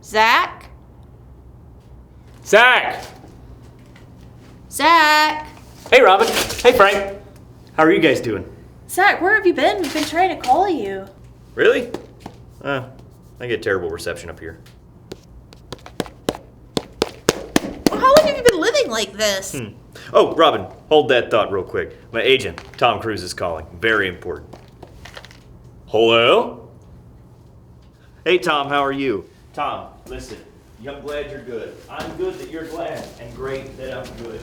Zach? Zach! Zach? Hey, Robin. Hey, Frank. How are you guys doing? Zach, where have you been? We've been trying to call you. Really? I get terrible reception up here. Well, how long have you been living like this? Oh, Robin, hold that thought real quick. My agent, Tom Cruise, is calling. Very important. Hello? Hey, Tom, how are you? Tom, listen. I'm glad you're good. I'm good that you're glad, and great that I'm good.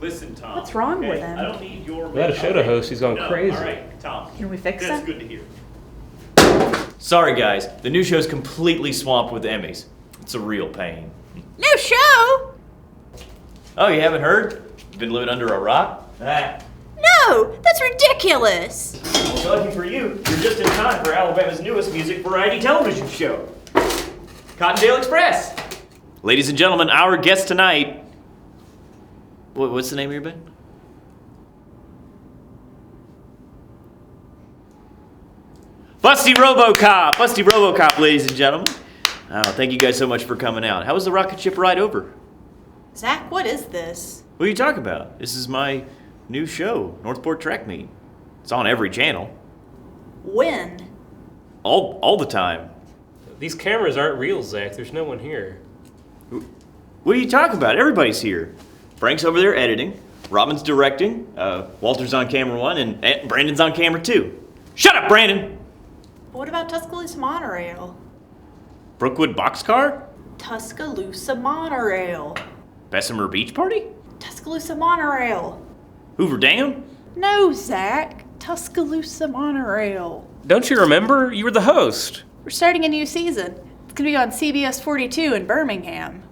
Listen, Tom. What's wrong with him? I don't need your... We had a show to host. He's gone crazy. All right, Tom. Can we fix That's that? good to hear. Sorry, guys. The new show's completely swamped with Emmys. It's a real pain. New show? Oh, you haven't heard? You've been living under a rock? No, that's ridiculous. Well, lucky for you, you're just in time for Alabama's newest music variety television show, Cottontail Express. Ladies and gentlemen, our guest tonight... What's the name of your band? Busty RoboCop! Busty RoboCop, ladies and gentlemen. Oh, thank you guys so much for coming out. How was the rocket ship ride over? Zach, what is this? What are you talking about? This is my new show, Northport Track Meet. It's on every channel. When? All the time. These cameras aren't real, Zach. There's no one here. What are you talking about? Everybody's here. Frank's over there editing. Robin's directing. Walter's on camera 1, and Brandon's on camera 2. Shut up, Brandon! What about Tuscaloosa Monorail? Brookwood Boxcar? Tuscaloosa Monorail. Bessemer Beach Party? Tuscaloosa Monorail. Hoover Dam? No, Zach. Tuscaloosa Monorail. Don't you remember? You were the host. We're starting a new season. It's gonna be on CBS 42 in Birmingham.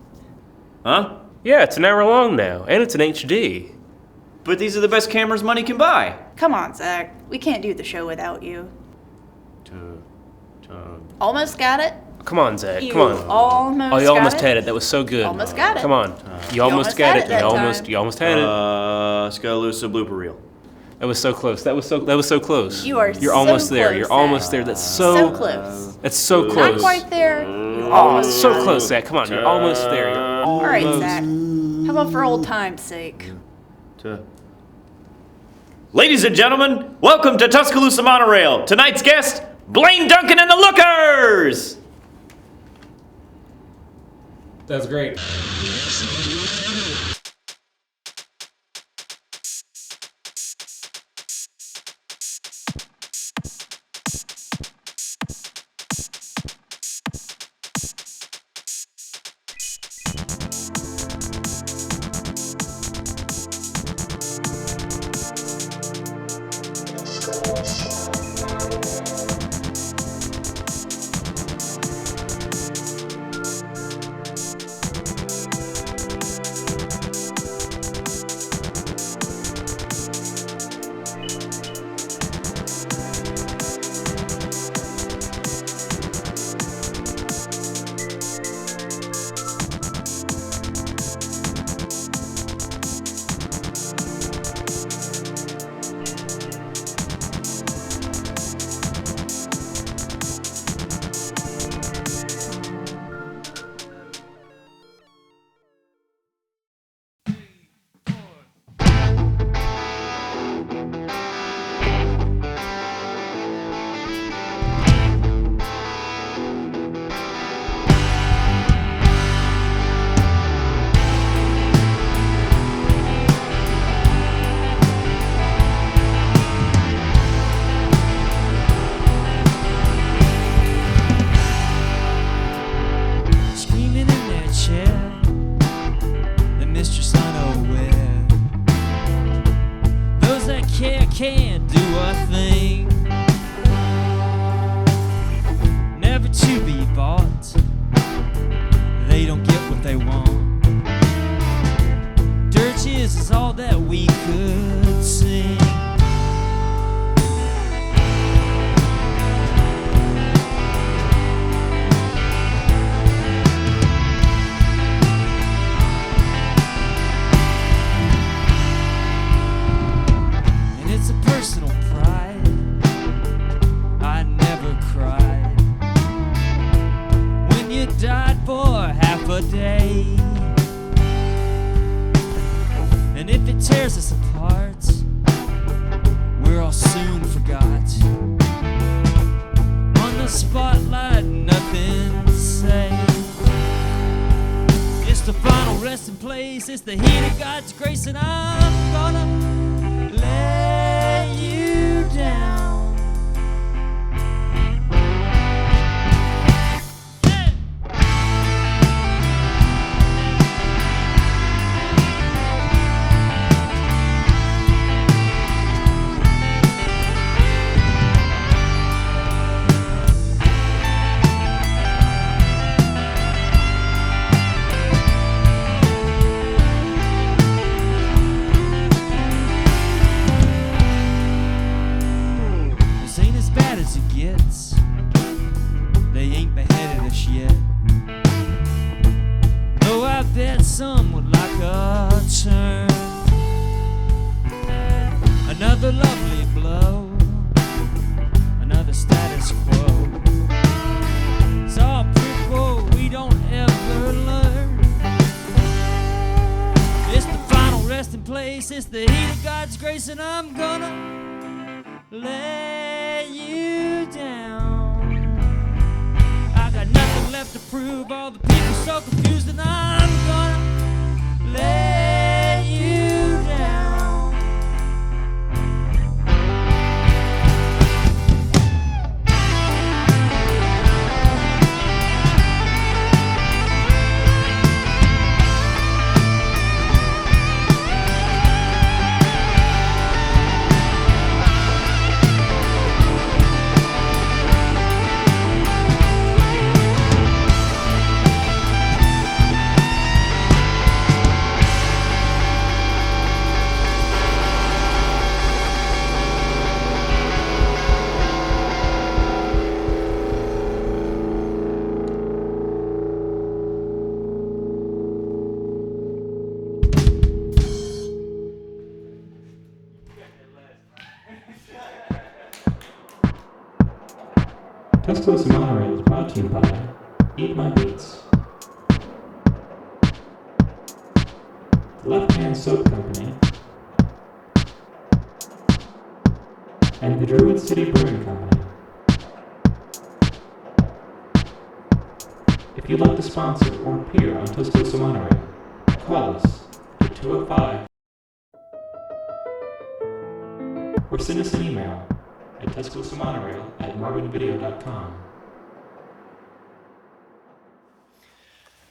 Huh? Yeah, it's an hour long now, and it's in HD. But these are the best cameras money can buy. Come on, Zach. We can't do the show without you. Almost got it? Come on, Zach. You Come on. almost Oh, you got almost it? had it. That was so good. Almost got it. Come on. You almost got it. that You almost had it. Tuscaloosa blooper reel. That was so close. That was so close. You are You're so almost there. close, You're Zach. almost there. That's So close. That's so Not close. quite there. You're Almost so close, Zach. Come on. You're almost there. You're All right, almost. Zach. How about for old time's sake? Ladies and gentlemen, welcome to Tuscaloosa Monorail. Tonight's guest, Blaine Duncan and the Lookers! That's great. Can't do a thing, never to be bought. They don't get what they want. Dirges is all that we could sing. Personal pride, I never cried when you died, boy. tears us apart, we're all soon forgot. On the spotlight, nothing to say. It's the final resting place, it's the heat of God's grace, and I'm gonna lay you down. They ain't beheaded us yet. Though I bet some would like a turn. Another lovely blow, another status quo. It's all prequel, we don't ever learn. It's the final resting place, it's the heat of God's grace, and I'm gonna lay you down. I got nothing left to prove, all the people so confused, and I'm gonna lay you down. Tuscaloosa Monorail is brought to you by Eat My Beats, the Left Hand Soap Company, and the Druid City Brewing Company. If you'd like to sponsor or appear on Tuscaloosa Monorail, call us at 205 or send us an email at tuscaloosamonorail@marvinvideo.com.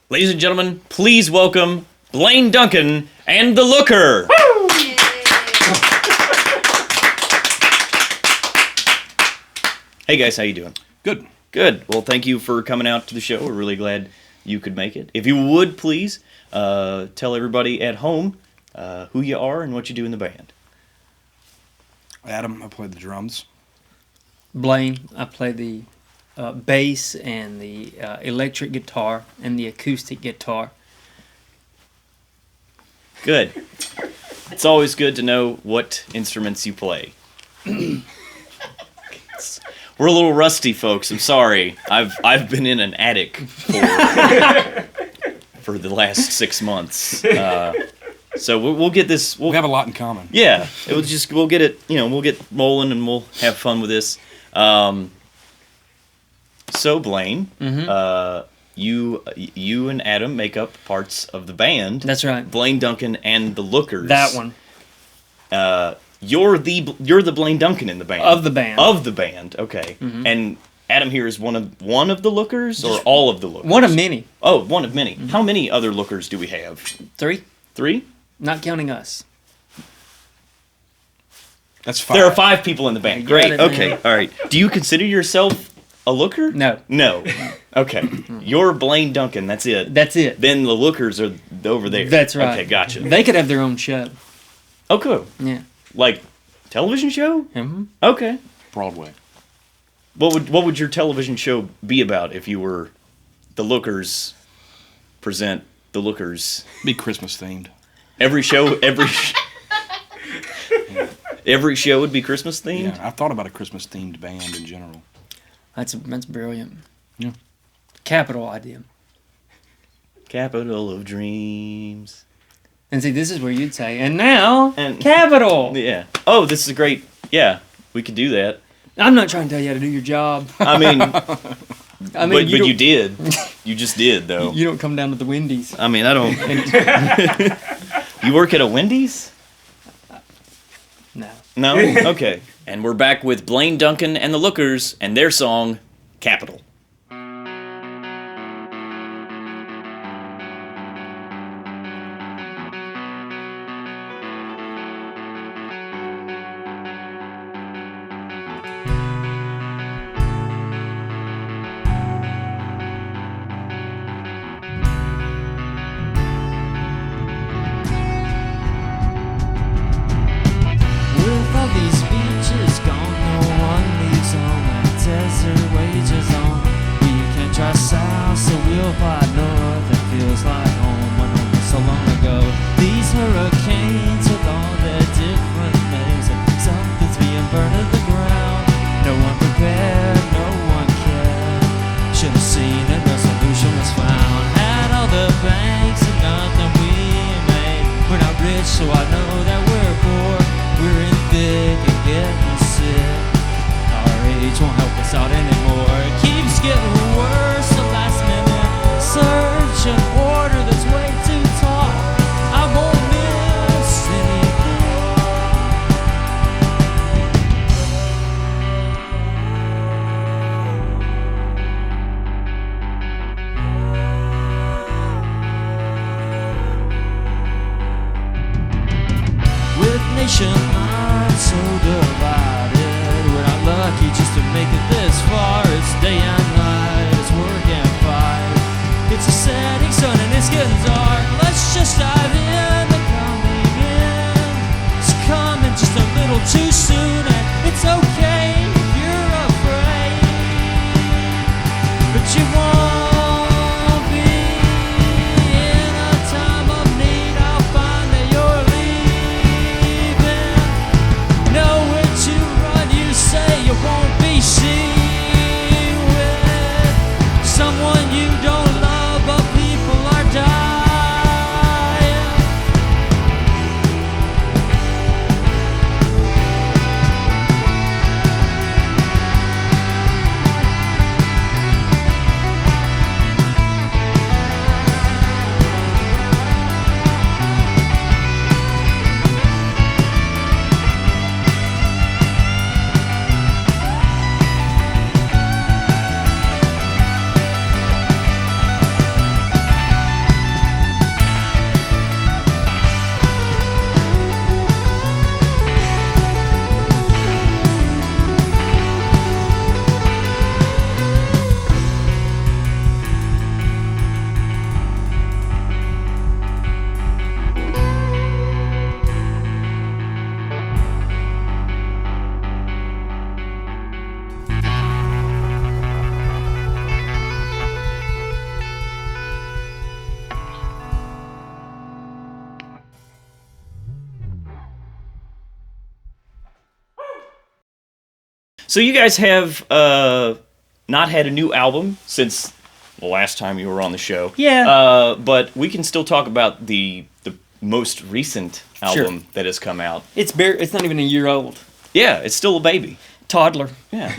Ladies and gentlemen, please welcome Blaine Duncan and the Looker. Hey guys, how you doing? Good. Good. Well, thank you for coming out to the show. We're really glad you could make it. If you would, please tell everybody at home who you are and what you do in the band. Adam, I play the drums. Blaine, I play the bass and the electric guitar and the acoustic guitar. Good. It's always good to know what instruments you play. We're a little rusty, folks. I'm sorry. I've been in an attic for the last 6 months. So we'll get this. We have a lot in common. Yeah, we'll get it. We'll get rolling and we'll have fun with this. So Blaine, you and Adam make up parts of the band. That's right. Blaine Duncan and the Lookers. That one. You're the Blaine Duncan in the band. Of the band. Of the band. Okay. Mm-hmm. And Adam here is one of the Lookers or all of the Lookers? One of many. Oh, one of many. Mm-hmm. How many other Lookers do we have? 3. 3? Not counting us. That's 5. There are 5 people in the band. Great. it, Okay. man. All right. Do you consider yourself a Looker? No. No. Okay. You're Blaine Duncan. That's it. That's it. Then the Lookers are over there. That's right. Okay. Gotcha. They could have their own show. Oh, cool. Yeah. Like television show? Mm-hmm. Okay. Broadway. What would your television show be about if you were the Lookers present the Lookers? Be Christmas themed. Every show would be Christmas themed? Yeah, I thought about a Christmas themed band in general. That's brilliant. Yeah. Capital idea. Capital of dreams. And see, this is where you'd say, and now, And- capital. Yeah. Oh, this is a great. Yeah, we could do that. I'm not trying to tell you how to do your job. I mean, I mean, but you don't- did. You just did, though. You don't come down to the Wendy's. I mean, I don't. You work at a Wendy's? No. No? Okay. And we're back with Blaine Duncan and the Lookers and their song, Capital. With all these beaches gone, no one leaves home. That desert wages on. We can try south, so we'll fly north. It feels like home when home was so long ago. These hurricanes with all their different names, and something's being burned to the ground. No one prepared, no one cared. Should have seen it, no solution was found. Had all the banks and nothing we made. We're not rich, so I know that we're poor. We're in thick and getting sick. Our age won't help us out anymore. It keeps getting worse. The last minute search and order that's way too tall. I won't miss anything. With nationwide so divided, we're not lucky just to make it this far. It's day and night, it's work and fight. It's a setting sun and it's getting dark. Let's just dive in. The coming in is coming just a little too soon, and it's okay if you're afraid, but you won't be in a time of need. I'll find that you're leaving. Know where to run, you say you won't be seen with someone you don't love, but people are dying. So you guys have not had a new album since the last time you were on the show. Yeah. But we can still talk about the most recent album that has come out. It's not even a year old. Yeah, it's still a baby. Toddler. Yeah.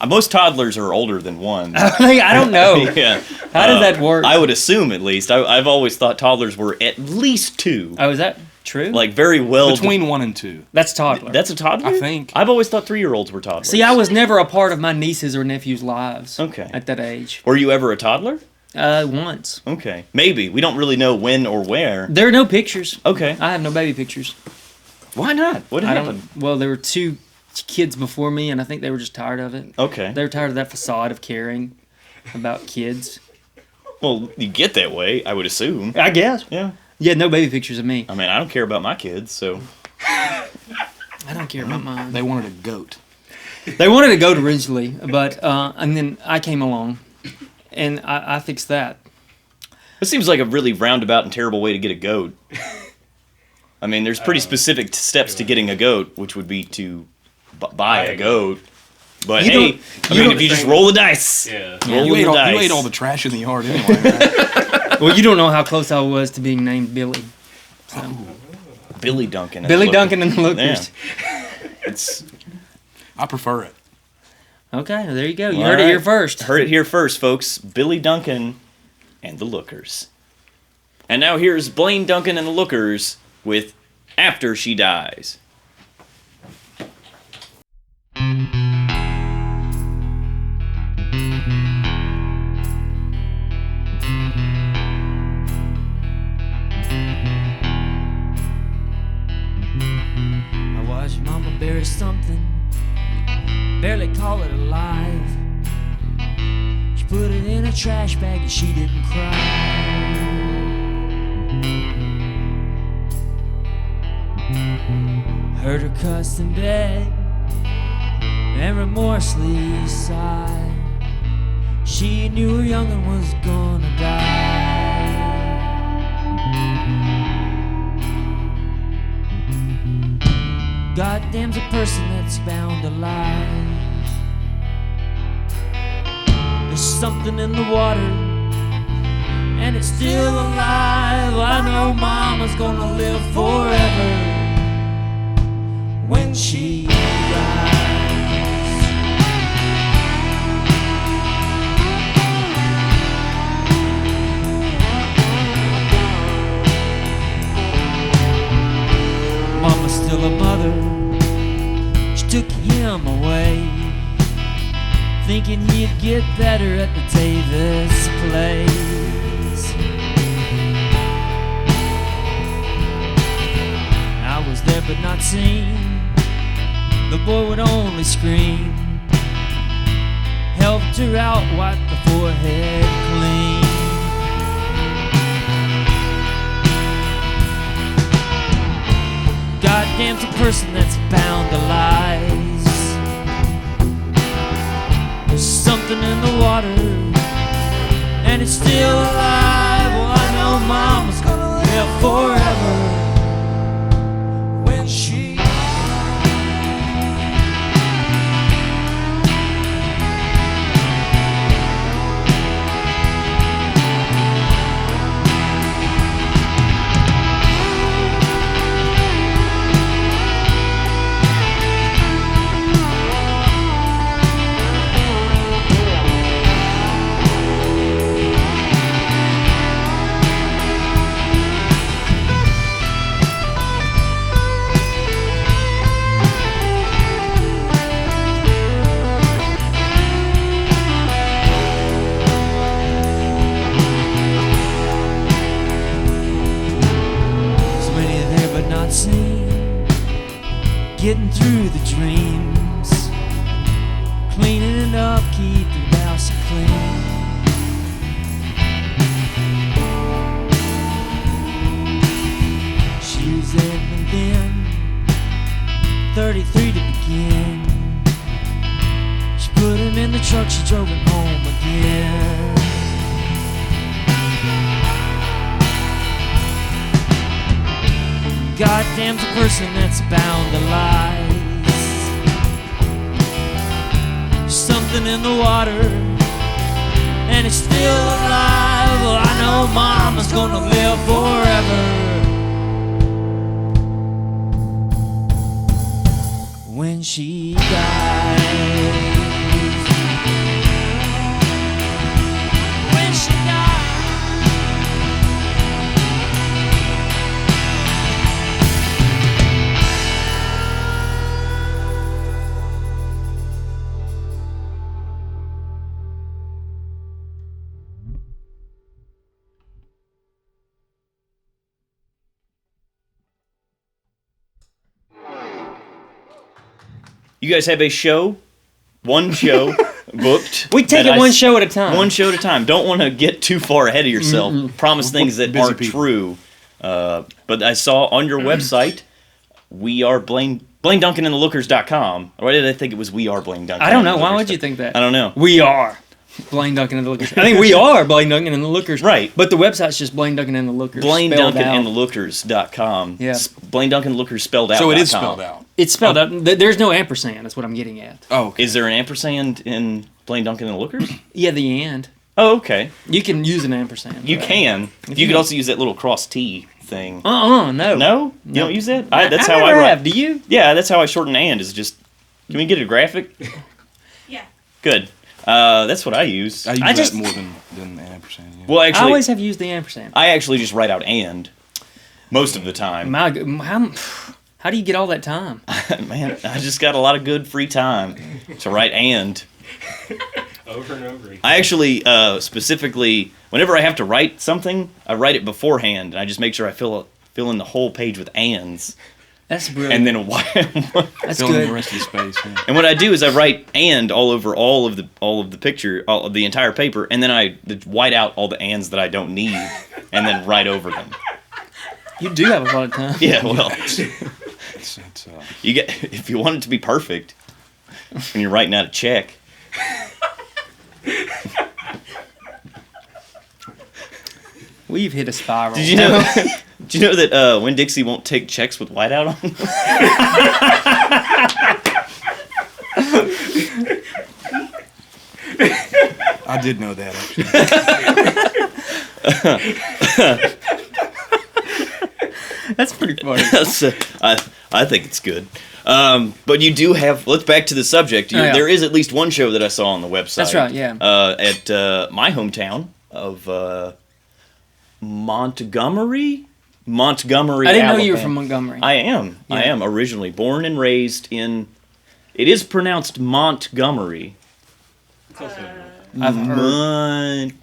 Most toddlers are older than one. I don't know. Yeah. How does that work? I would assume, at least. I've always thought toddlers were at least 2. Oh, is that true? Like, very well... Between 1 and 2. That's toddler. That's a toddler? I think. I've always thought 3-year-olds were toddlers. See, I was never a part of my nieces' or nephews' lives. Okay. At that age. Were you ever a toddler? Once. Okay. Maybe. We don't really know when or where. There are no pictures. Okay. I have no baby pictures. Why not? What I happened? don't. Well, there were 2 kids before me, and I think they were just tired of it. Okay. They were tired of that facade of caring about kids. Well, you get that way, I would assume. I guess. Yeah. Yeah, no baby pictures of me. I mean, I don't care about my kids, so... I don't care about mine. They wanted a goat. They wanted to goat originally, but and then I came along, and I fixed that. It seems like a really roundabout and terrible way to get a goat. I mean, there's pretty specific steps to getting a goat, which would be to buy a goat. But You hey, don't- I you mean, don't if you just think- roll the dice. Yeah. Roll You the ate, all, dice. you ate all the trash in the yard anyway. Right? Well, you don't know how close I was to being named Billy. Billy Duncan. Billy Duncan and the Lookers. It's I prefer it. Okay, well, there you go. You All heard it right. here first. Heard it here first, folks. Billy Duncan and the Lookers. And now here's Blaine Duncan and the Lookers with After She Dies. I watched Mama bury something, barely call it alive. She put it in a trash bag and she didn't cry. Heard her cuss in bed and remorselessly sigh. She knew her young'un was gonna die. Goddamn's a person that's bound to lie. There's something in the water, and it's still alive. I know Mama's gonna live forever when she dies. Mama's still a mother. She took him away, thinking he'd get better at the Davis place. I was there but not seen. The boy would only scream. Helped her out, wiped the forehead clean. Goddamn's a person that's bound to lies. There's something in the water, and it's still alive. Well, I know Mama's gonna live forever when she seen, getting through the dreams, cleaning it up, keep the house clean. She was Edmund then, 33 to begin. She put him in the truck, she drove him home again. Goddamn's a person that's bound to lies. Something in the water, and it's still alive. Well, I know Mama's gonna live forever when she dies. When she dies. You guys have a show, one show booked. We take it one show at a time. One show at a time. Don't want to get too far ahead of yourself. Promise things that busy aren't people. true. But I saw on your website, we are Blaine Duncan and the Lookers.com. Or why did I think it was We Are Blaine Duncan? I don't and know. the Why Lookers? would you think that? I don't know. We are. Blaine Duncan and the Lookers. I mean, we are Blaine Duncan and the Lookers. Right. But the website's just Blaine Duncan and the Lookers. Blaine spelled Duncan out. and the Lookers.com. Yeah. Blaine Duncan Lookers spelled out. So it is spelled out. It's spelled out. There's no ampersand. That's what I'm getting at. Oh, okay. Is there an ampersand in Blaine Duncan and the Lookers? Yeah, the and. Oh, okay. You can use an ampersand. You can. You could also use that little cross T thing. No. No? You don't use that? That's how never I write. have. Do you? Yeah, that's how I shorten and is just. Can we get a graphic? Yeah. Good. That's what I use. I use I that just more than an ampersand. Yeah. well, I actually, always have used the ampersand. I actually just write out and most of the time. How do you get all that time? Man, I just got a lot of good free time to write and. Over and over again. I actually specifically, whenever I have to write something, I write it beforehand, and I just make sure I fill in the whole page with ands, That's brilliant. and then That's Fill in the good. rest of the space. Yeah. and what I do is I write and all over all of the picture, all of the entire paper, and then I white out all the ands that I don't need, and then write over them. You do have a lot of time. Yeah, well, It's, you get if you want it to be perfect when you're writing out a check. We've hit a spiral. Did you know? Did you know that Winn-Dixie won't take checks with whiteout on them? I did know that actually. That's pretty funny. I think it's good. But you do have. Let's back to the subject. Oh, yeah. There is at least one show that I saw on the website. That's right, yeah. At my hometown of Montgomery, I didn't know you were Alabama. from Montgomery. I am. Yeah. I am originally born and raised in. It is pronounced Montgomery. I've heard.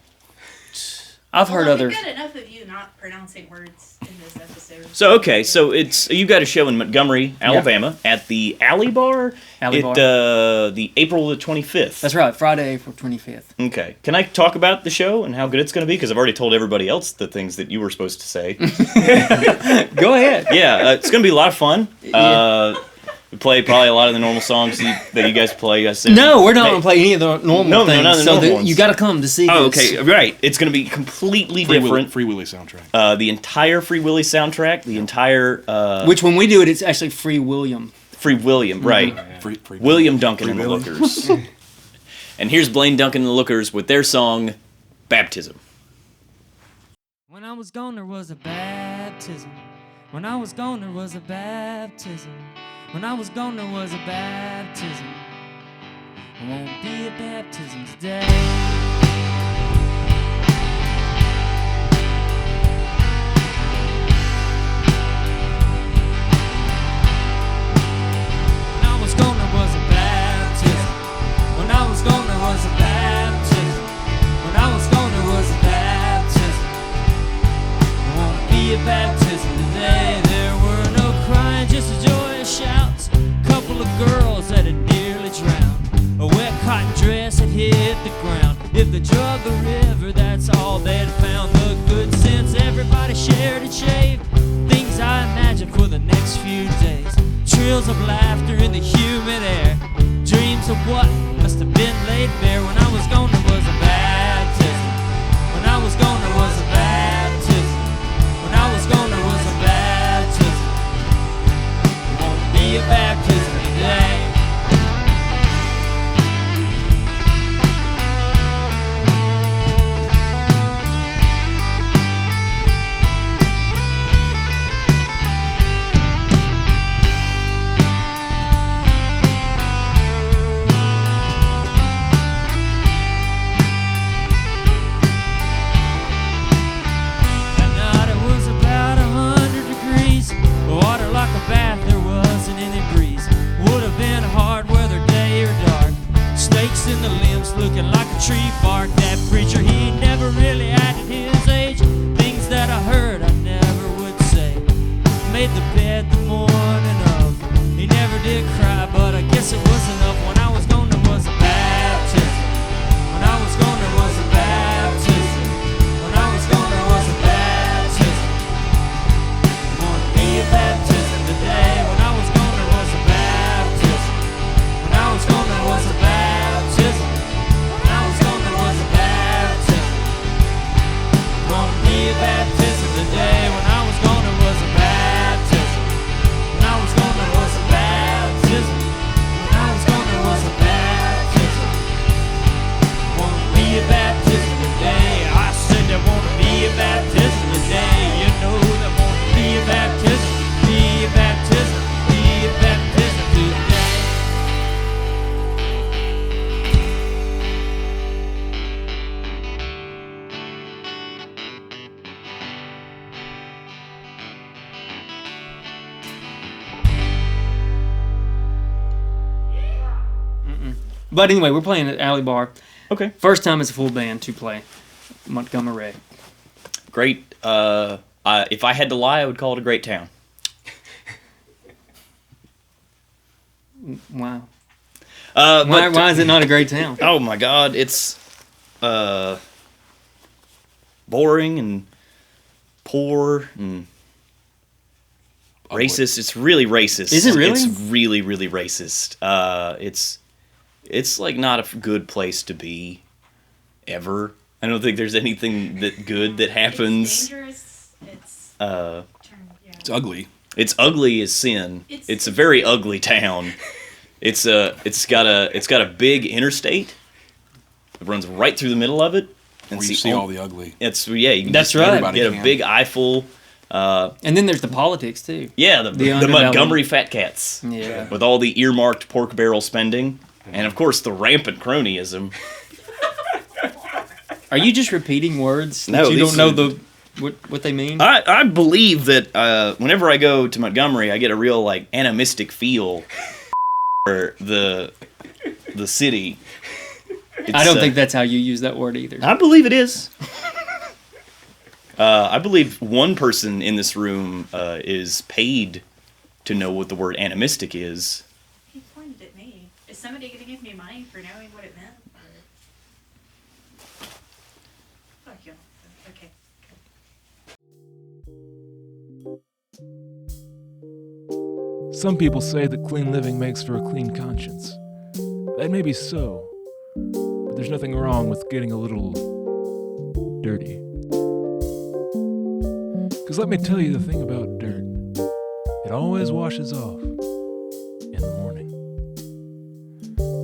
I've heard others. We've got enough of you not pronouncing words in this episode. So okay, so you got a show in Montgomery, Alabama, at the Alley Bar. Alley Bar. The April the 25th. That's right, Friday, April 25th. Okay. Can I talk about the show and how good it's going to be? Because I've already told everybody else the things that you were supposed to say. Go ahead. Yeah, it's going to be a lot of fun. Yeah. We play probably a lot of the normal songs that you guys play. I assume. No, we're not going to play any of the normal No, things. none of the so normal ones. you got to come to see Oh, this. okay, right. It's going to be completely different. Free Willy soundtrack. The entire Free Willy soundtrack, the entire Which, when we do it, it's actually Free William. Free William, right? Free William Duncan and the Willy. Lookers. And here's Blaine Duncan and the Lookers with their song "Baptism." When I was gone, there was a baptism. When I was gone, there was a baptism. When I was gone, there was a baptism. There won't be a baptism today. When I was gone, there was a baptism. When I was gone, there was a baptism. When I was gone, there was a baptism. There won't be a baptism today. There were no crying, just joyous shouts. Couple of girls that had nearly drowned. A wet cotton dress had hit the ground. If they drug the river, that's all they'd found. The good sense everybody shared and shaved. Things I imagined for the next few days. Trills of laughter in the humid air. Dreams of what must have been laid bare. When I was gone, there was a baptism. When I was gone, there was a baptism. When I was gone, there was a baptism. There won't be a baptism today. That night it was about 100 degrees. Water like a bath, there wasn't any breeze. Would have been hard weather, day or dark. Snakes in the limbs looking like a tree bark. That preacher, he never really acted his age. Things that I heard I never would say. Made the bed the morning of. He never did cry, but I guess it was enough. When I was gone, there was a baptism. When I was gone, there was a baptism. When I was gone, there was a baptism. There won't be a baptism today. When I was gone, there was a baptism. When I was gone, there was a baptism. When I was gone, there was But anyway, we're playing at Alley Bar. Okay. First time as a full band to play Montgomery. Great. If I had to lie, I would call it a great town. Wow. Why is it not a great town? Oh my God, it's boring and poor and racist. It's really racist. Is it really? It's really, really racist. It's like not a good place to be ever. I don't think there's anything that good that happens. It's dangerous. It's It's ugly. It's ugly as sin. It's a very ugly town. It's got a big interstate. It runs right through the middle of it. Where you see all the ugly. It's you can That's just right. Everybody get a can. big eyeful. And then there's the politics too. Yeah, the underbelly. Montgomery Fat Cats. Yeah. With all the earmarked pork barrel spending, and of course the rampant cronyism. Are you just repeating words that No, you these don't know are- what they mean? I believe that whenever I go to Montgomery, I get a real like animistic feel for the city. I don't think that's how you use that word either. I believe it is. I believe one person in this room is paid to know what the word animistic is. He pointed at me. Is somebody going to give me money for knowing what it meant? Fuck you. Okay. Some people say that clean living makes for a clean conscience. That may be so, but there's nothing wrong with getting a little dirty. Because let me tell you the thing about dirt. It always washes off in the morning.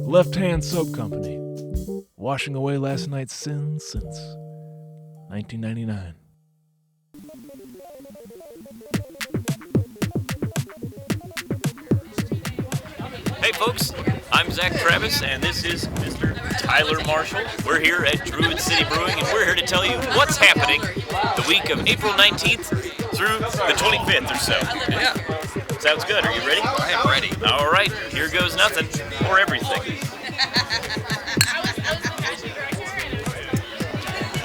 Left Hand Soap Company, washing away last night's sins since 1999. Hey folks, I'm Zach Travis, and this is Mr. Tyler Marshall. We're here at Druid City Brewing, and we're here to tell you what's happening the week of April 19th through the 25th or so. Yeah. Sounds good. Are you ready? I am ready. All right, here goes nothing or everything.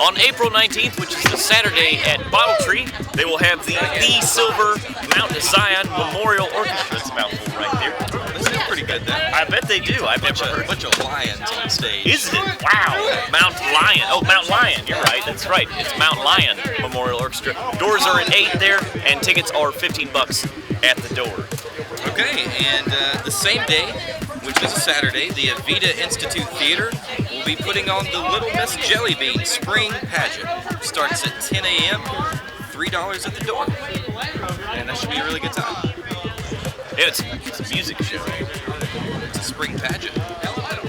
On April 19th, which is the Saturday at Bottle Tree, they will have the Silver Mount Zion Memorial Orchestra. It's a mouthful right there. This is pretty good then. I bet they do. I've never heard. Bunch of lions on stage. Isn't it? Wow. Mount Lion. Oh, Mount Lion. You're right. That's right. It's Mount Lion Memorial Orchestra. Doors are at 8 there, and tickets are $15 at the door. Okay, and the same day, which is a Saturday, the Avita Institute Theater will be putting on the Little Miss Jellybean Spring Pageant. Starts at 10 a.m., $3 at the door. And that should be a really good time. Yeah, it's a music show. It's a spring pageant.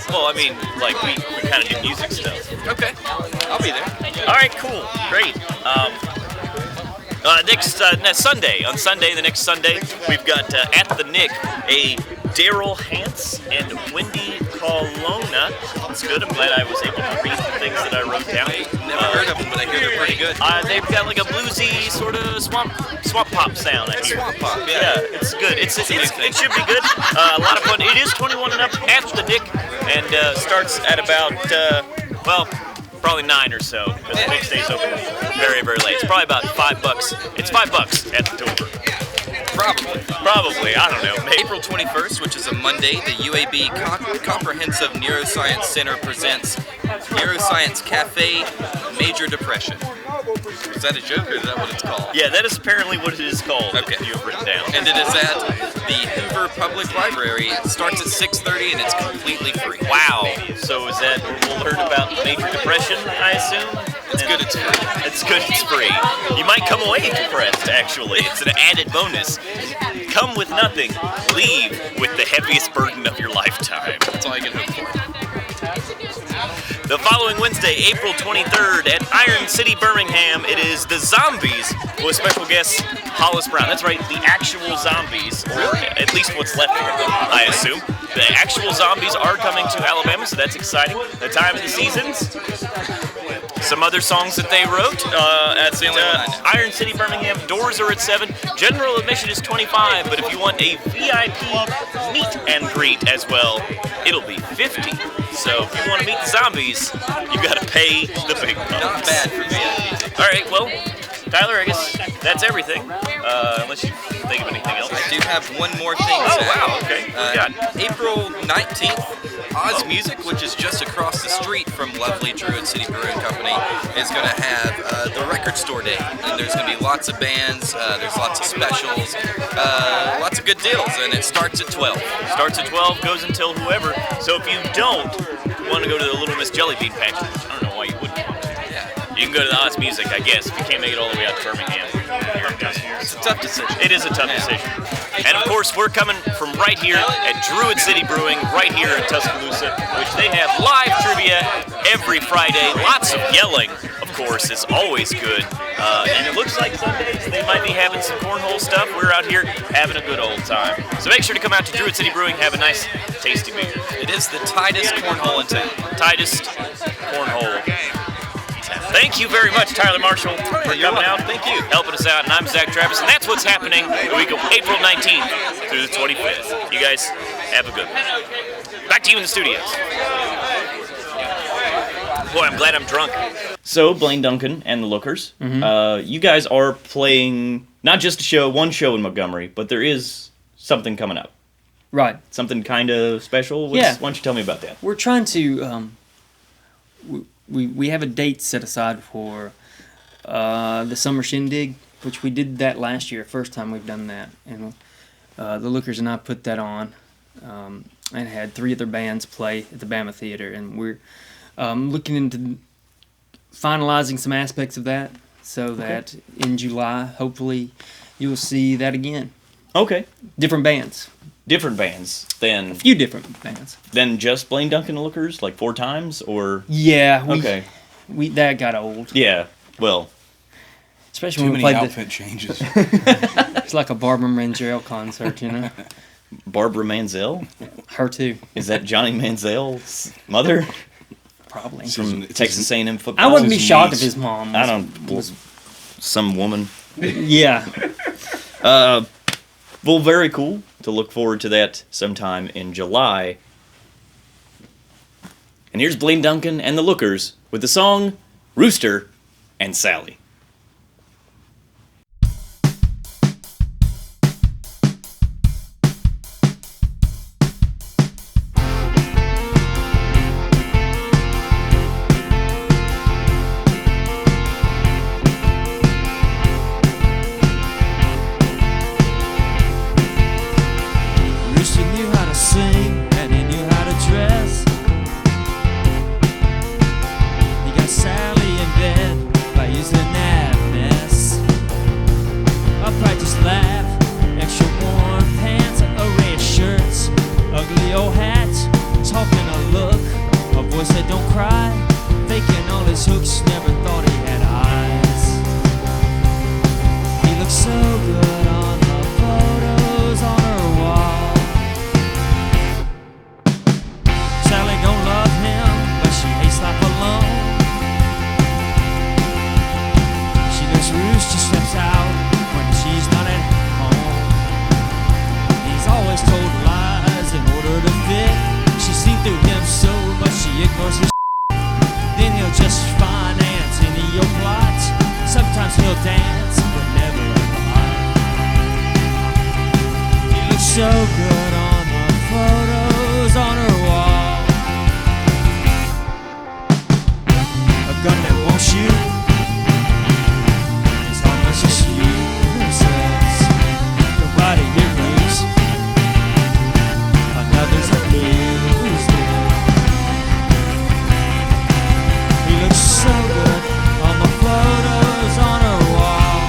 Well, I mean, like, we kind of do music stuff. Okay, I'll be there. All right, cool. Great. Next Sunday, the next Sunday, we've got at the Nick a Daryl Hance and Wendy Colonna. It's good. I'm glad I was able to read the things that I wrote down. Never heard of them, but I hear they're pretty good. They've got like a bluesy sort of swamp pop sound. I hear. Swamp pop, Yeah, it's good. It should be good. A lot of fun. It is 21 and up at the Nick, and starts at about probably 9 or so. Because the Nick stays open very, very late. It's probably about $5. It's $5 at the door. Probably. I don't know. Maybe. April 21st, which is a Monday, the UAB Comprehensive Neuroscience Center presents Neuroscience Cafe Major Depression. Is that a joke or is that what it's called? Yeah, that is apparently what it is called. Okay. That you've written down. And it is at the Hoover Public Library. It starts at 6:30 and it's completely free. Wow. So is that we'll learn about major depression, I assume? It's good it's free. It's good it's free. You might come away depressed, actually. It's an added bonus. Come with nothing. Leave with the heaviest burden of your lifetime. That's all I can hope for. The following Wednesday, April 23rd, at Iron City, Birmingham, it is the Zombies with special guest Hollis Brown. That's right, the actual zombies, or at least what's left of them, I assume. The actual zombies are coming to Alabama, so that's exciting. The time of the seasons, some other songs that they wrote at the only one I know. Iron City, Birmingham. Doors are at 7. General admission is $25, but if you want a VIP meet and greet as well, it'll be $50. So if you want to meet the zombies, you got to pay the big bucks. Not bad for VIP. All right, well, Tyler, I guess that's everything. Unless you think of anything else. I do have one more thing. Oh, Zach. wow, okay. What we got? April 19th, Oz Music, which is just across the street from lovely Druid City Brewing Company, is going to have the record store day. And there's going to be lots of bands, there's lots of specials, lots of good deals, and it starts at 12. Starts at 12, goes until whoever. So if you don't want to go to the Little Miss Jelly Bean Patch, I don't know why you wouldn't want to. You can go to the Oz Music, I guess, if you can't make it all the way out to Birmingham. It's a tough decision. It is a tough decision. And of course, we're coming from right here at Druid City Brewing, right here in Tuscaloosa, which they have live trivia every Friday. Lots of yelling, of course, is always good. And it looks like Sundays they might be having some cornhole stuff. We're out here having a good old time. So make sure to come out to Druid City Brewing, have a nice, tasty beer. It is the tightest cornhole in town. Tightest cornhole. Thank you very much, Tyler Marshall, for coming out. Thank you. Helping us out. And I'm Zach Travis, and that's what's happening the week of April 19th through the 25th. You guys have a good one. Back to you in the studios. Boy, I'm glad I'm drunk. So, Blaine Duncan and the Lookers, you guys are playing not just one show in Montgomery, but there is something coming up. Right. Something kind of special? Yeah. Why don't you tell me about that? We're trying to... We have a date set aside for the Summer Shindig, which we did that last year, first time we've done that. And the Lookers and I put that on and had 3 other bands play at the Bama Theater. And we're looking into finalizing some aspects of that so that in July, hopefully, you'll see that again. Okay. Different bands. Different bands than... A few different bands. Than just Blaine Duncan and the Lookers? Like 4 times? Or... Yeah. Okay. That got old. Yeah. Well... Especially Too when many we played outfit changes. It's like a Barbara Manziel concert, you know? Barbara Manziel? Her too. Is that Johnny Manziel's mother? Probably. From Texas A&M football? I wouldn't be shocked if his mom was some woman. Yeah. Well, very cool to look forward to that sometime in July. And here's Blaine Duncan and the Lookers with the song Rooster and Sally. Rooster knew how to sing and he knew how to dress. He got Sally in bed by using that mess. A practice laugh, extra warm pants, array of shirts, ugly old hat, talking a look, a voice that don't cry, faking all his hooks, never thought he had eyes. He looks so good on the photos on her wall. Sally don't love him, but she hates life alone. She knows Rooster steps out when she's not at home. He's always told lies in order to fit. She's seen through him so much she ignores his then he'll just finance into your plots. Sometimes he'll dance, but never lie. He looks so good on the photos on her wall. A gun that won't shoot, as long as it's useless. Nobody here moves, another's abused it. He looks so good on the photos on her wall.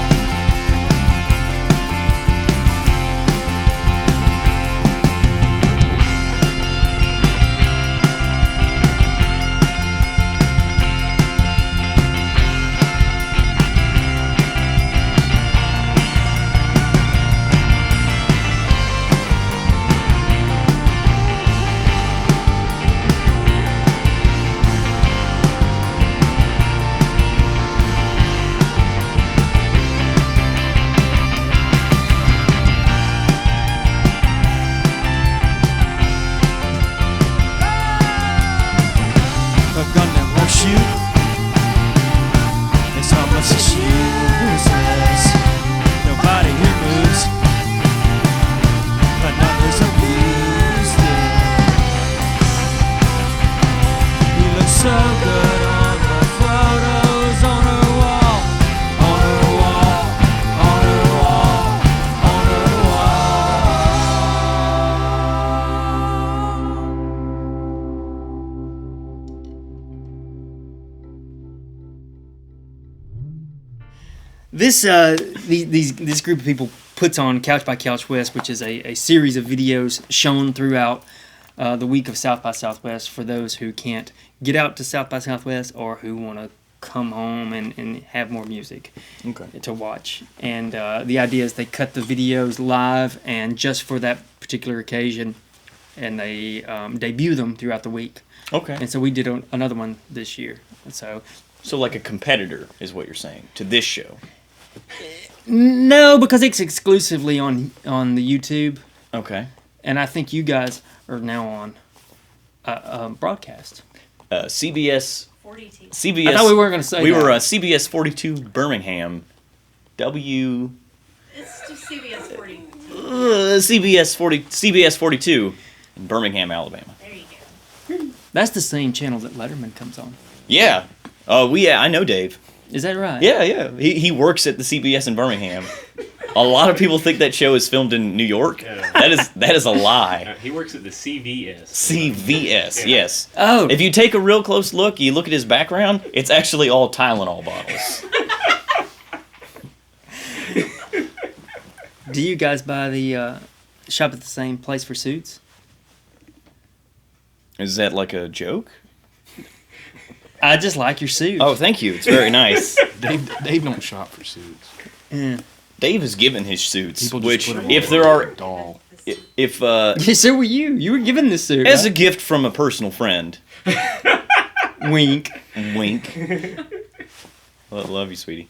This group of people puts on Couch by Couch West, which is a series of videos shown throughout the week of South by Southwest for those who can't get out to South by Southwest or who want to come home and have more music to watch. And the idea is they cut the videos live and just for that particular occasion, and they debut them throughout the week. Okay. And so we did another one this year. And so like a competitor is what you're saying to this show. No, because it's exclusively on the YouTube. Okay. And I think you guys are now on broadcast. CBS 42. CBS. I thought we weren't going to say we that. were CBS 42 Birmingham. It's just CBS 42. CBS 42 in Birmingham, Alabama. There you go. That's the same channel that Letterman comes on. Yeah. I know Dave. Is that right? Yeah. He works at the CBS in Birmingham. A lot of people think that show is filmed in New York. Yeah. That is a lie. He works at the CVS. CVS, yes. Oh. If you take a real close look, you look at his background, it's actually all Tylenol bottles. Do you guys buy the shop at the same place for suits? Is that like a joke? I just like your suit. Oh, thank you. It's very nice. Dave don't shop for suits. Yeah. Dave has given his suits, People just which put 'em if on there like are a doll. if Yeah, so were you. You were given this suit. as a right? gift from a personal friend. Wink. Wink. Love you, sweetie.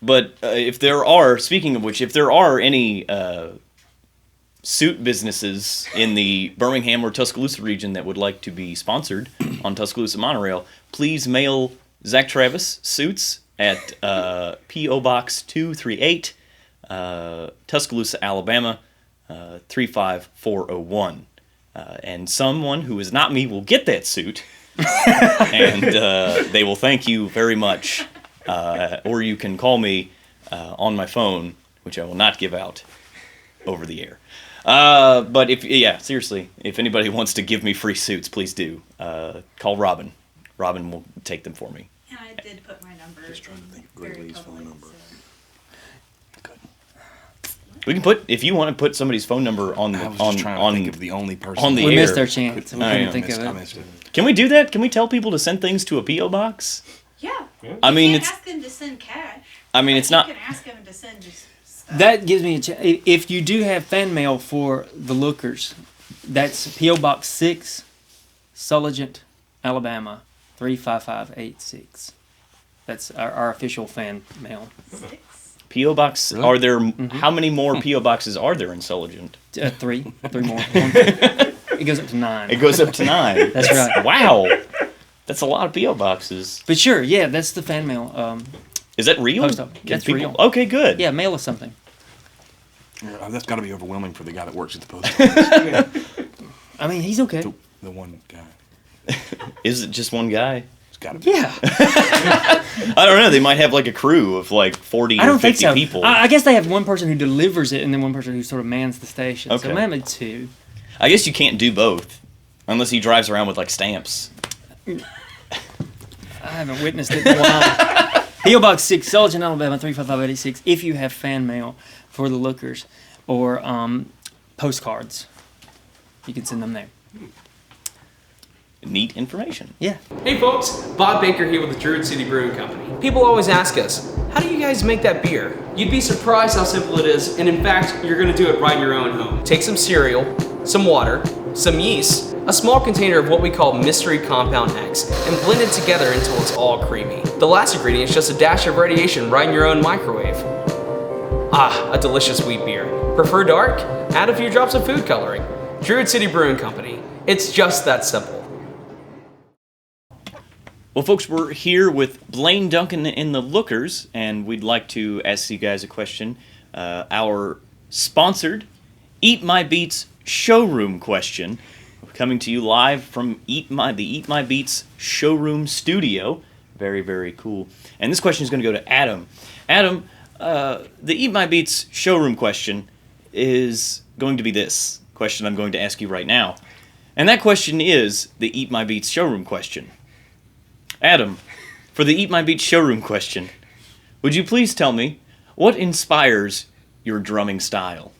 But if there are, speaking of which, if there are any suit businesses in the Birmingham or Tuscaloosa region that would like to be sponsored on Tuscaloosa Monorail, please mail Zach Travis suits at P.O. Box 238, Tuscaloosa, Alabama, 35401. And someone who is not me will get that suit, and they will thank you very much. Or you can call me on my phone, which I will not give out over the air. But seriously, if anybody wants to give me free suits, please do. Call Robin. Robin will take them for me. And I did put my number Just trying to think of very Gregory's public, phone number. so. We can put, if you want to put somebody's phone number on the I was just trying to think of the only person. on the We air. missed our chance. We I couldn't know. think of I it. missed it. Can we do that? Can we tell people to send things to a P.O. box? Yeah. I mean, You it's. can't ask them to send cash. I mean, it's not. You can ask them to send just stuff. That gives me a chance. If you do have fan mail for the Lookers, that's P.O. Box 6, Sulligent, Alabama, 35586. That's our official fan mail. 6. P.O. box. Really? Are there? How many more P.O. boxes are there in Sulligent? 3 more. It goes up to 9. It goes up to 9. That's right. Wow. That's a lot of P.O. boxes. But sure, yeah, that's the fan mail. Is that real? Post up. Can That's people- real. Okay, good. Yeah, mail us something. Yeah, that's got to be overwhelming for the guy that works at the post office. I mean, he's okay. The one guy. Is it just one guy? It's got to be. Yeah. I don't know. They might have like a crew of like 40 I or don't think 50 so. people. I guess they have one person who delivers it and then one person who sort of mans the station. Okay. So maybe 2. I guess you can't do both. Unless he drives around with like stamps. I haven't witnessed it in a while. P.O. Box 6, Sulligent, Alabama, 35586. If you have fan mail for the Lookers or postcards, you can send them there. Neat information. Yeah. Hey folks, Bob Baker here with the Druid City Brewing Company. People always ask us, how do you guys make that beer? You'd be surprised how simple it is, and in fact, you're gonna do it right in your own home. Take some cereal, some water, some yeast, a small container of what we call mystery compound X, and blend it together until it's all creamy. The last ingredient is just a dash of radiation right in your own microwave. Ah, a delicious wheat beer. Prefer dark? Add a few drops of food coloring. Druid City Brewing Company. It's just that simple. Well, folks, we're here with Blaine Duncan in the Lookers, and we'd like to ask you guys a question. Our sponsored Eat My Beats showroom question, coming to you live from the Eat My Beats showroom studio. Very, very cool. And this question is going to go to Adam. Adam, the Eat My Beats showroom question is going to be this question I'm going to ask you right now. And that question is the Eat My Beats showroom question. Adam, For the Eat My Beats showroom question, would you please tell me what inspires your drumming style?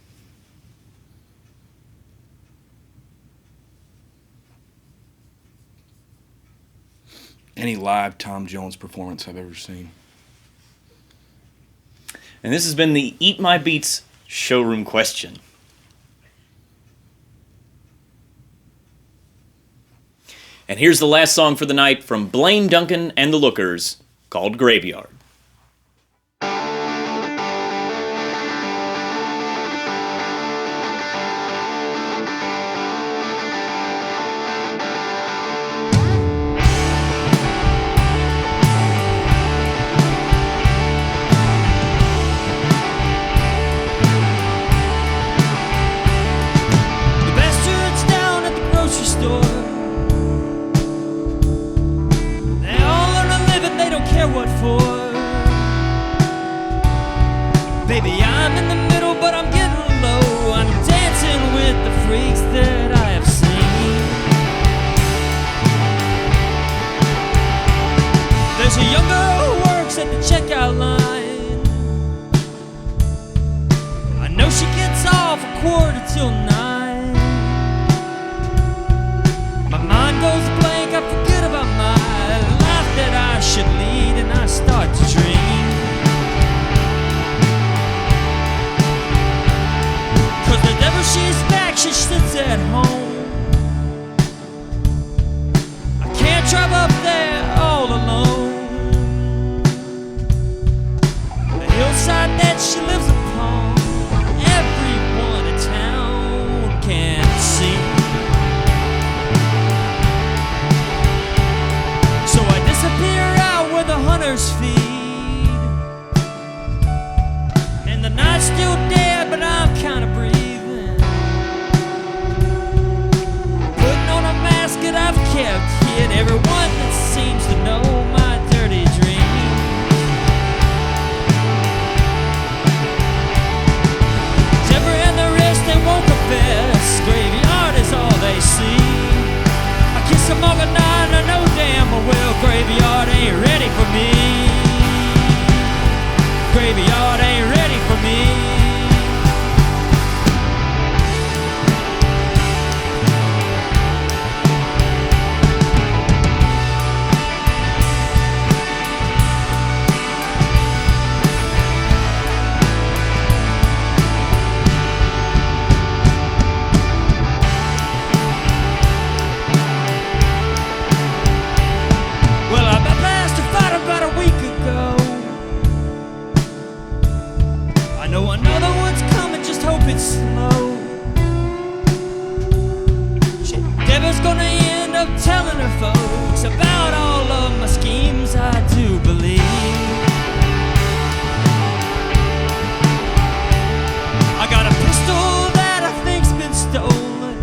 Any live Tom Jones performance I've ever seen. And this has been the Eat My Beats showroom question. And here's the last song for the night from Blaine Duncan and the Lookers, called Graveyard. Baby, I'm in the middle, but I'm getting low. I'm dancing with the freaks that I have seen. There's a young girl who works at the checkout line. I know she gets off 8:45. My mind goes blank, I forget about my life that I should lead, and I start to dream. Whenever she's back, she sits at home. I can't drive up there all alone. The hillside that she lives upon, everyone in town can see. So I disappear out where the hunters feed. And the night's still dead, but I'm kinda breathing. That I've kept hid, everyone that seems to know my dirty dream. Deborah and the rest, they won't confess. Graveyard is all they see. I kiss them all goodnight, I know damn well graveyard ain't ready for me. Graveyard ain't ready for me. Telling her folks about all of my schemes, I do believe. I got a pistol that I think's been stolen.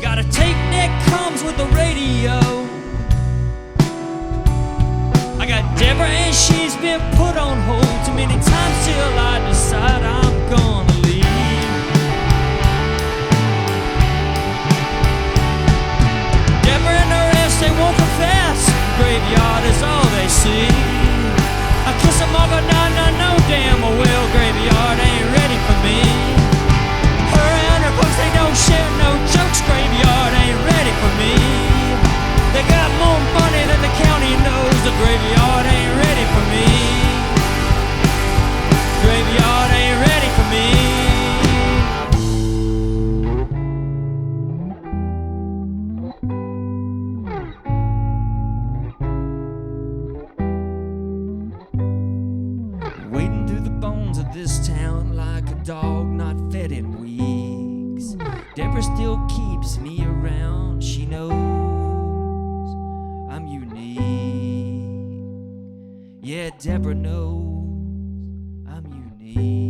Got a tape that comes with a radio. I got Deborah and she's been put on hold too many times till I decide I'm gonna leave. They won't confess, graveyard is all they see. I kiss them all goodnight, I know damn well graveyard ain't ready for me. Her and her folks, they don't share no jokes, graveyard ain't ready for me. They got more money than the county knows, the graveyard ain't ready for me. Graveyard ain't ready for me. Dog not fed in weeks. Deborah still keeps me around. She knows I'm unique. Yeah, Deborah knows I'm unique.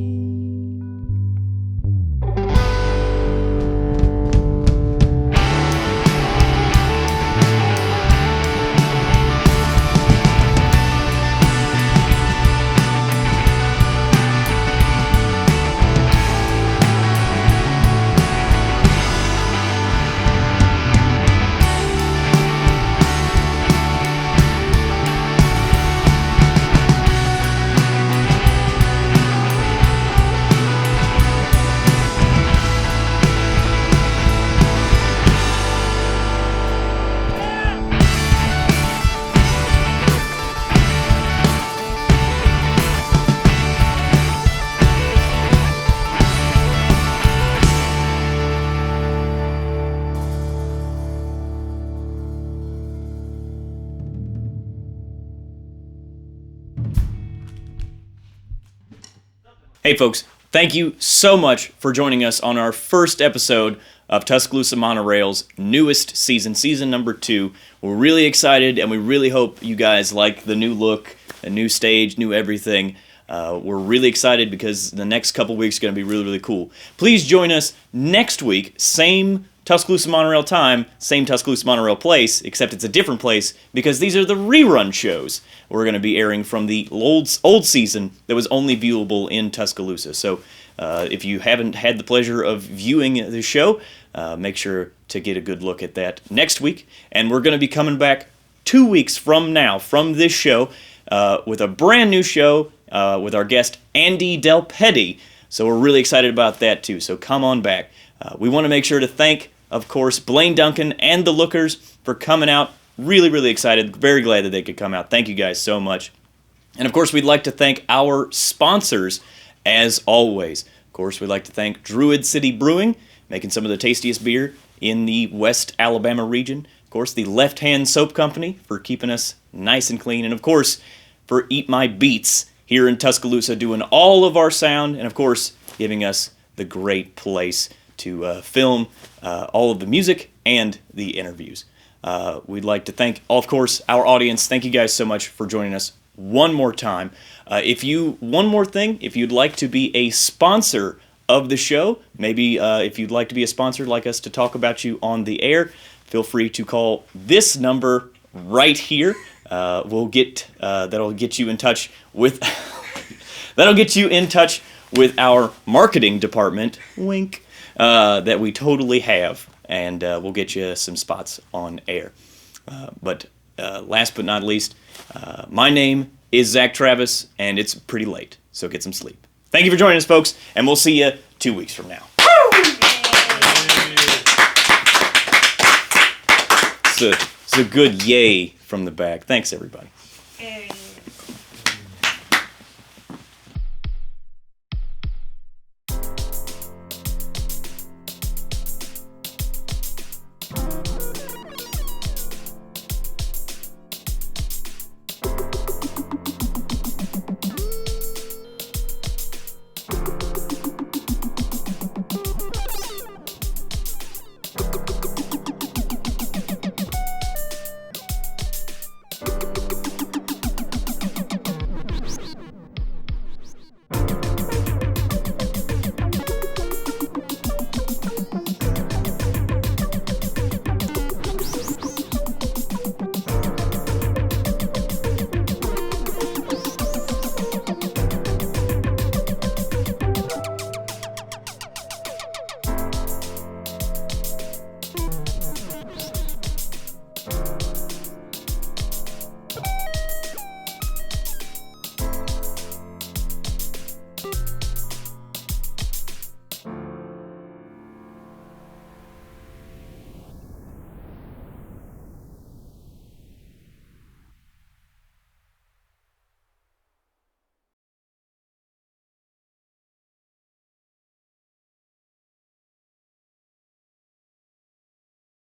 Hey, folks, thank you so much for joining us on our first episode of Tuscaloosa Monorail's newest season, season number 2. We're really excited, and we really hope you guys like the new look, a new stage, new everything. We're really excited because the next couple weeks are going to be really, really cool. Please join us next week, same Tuscaloosa Monorail time, same Tuscaloosa Monorail place, except it's a different place because these are the rerun shows we're going to be airing from the old season that was only viewable in Tuscaloosa. So if you haven't had the pleasure of viewing the show, make sure to get a good look at that next week. And we're going to be coming back 2 weeks from now, from this show, with a brand new show with our guest Andy Del Petty. So we're really excited about that too. So come on back. We want to make sure to thank, of course, Blaine Duncan and the Lookers for coming out. Really, really excited. Very glad that they could come out. Thank you guys so much. And of course, we'd like to thank our sponsors as always. Of course, we'd like to thank Druid City Brewing, making some of the tastiest beer in the West Alabama region. Of course, the Left Hand Soap Company for keeping us nice and clean. And of course, for Eat My Beats here in Tuscaloosa, doing all of our sound. And of course, giving us the great place to film all of the music and the interviews. We'd like to thank, of course, our audience. Thank you guys so much for joining us one more time. One more thing, if you'd like to be a sponsor of the show, maybe if you'd like to be a sponsor like us to talk about you on the air, feel free to call this number right here. That'll get you in touch with our marketing department. Wink. That we totally have, and we'll get you some spots on air. But last but not least, my name is Zach Travis, and it's pretty late, so get some sleep. Thank you for joining us, folks, and we'll see you 2 weeks from now. It's a good yay from the back. Thanks, everybody.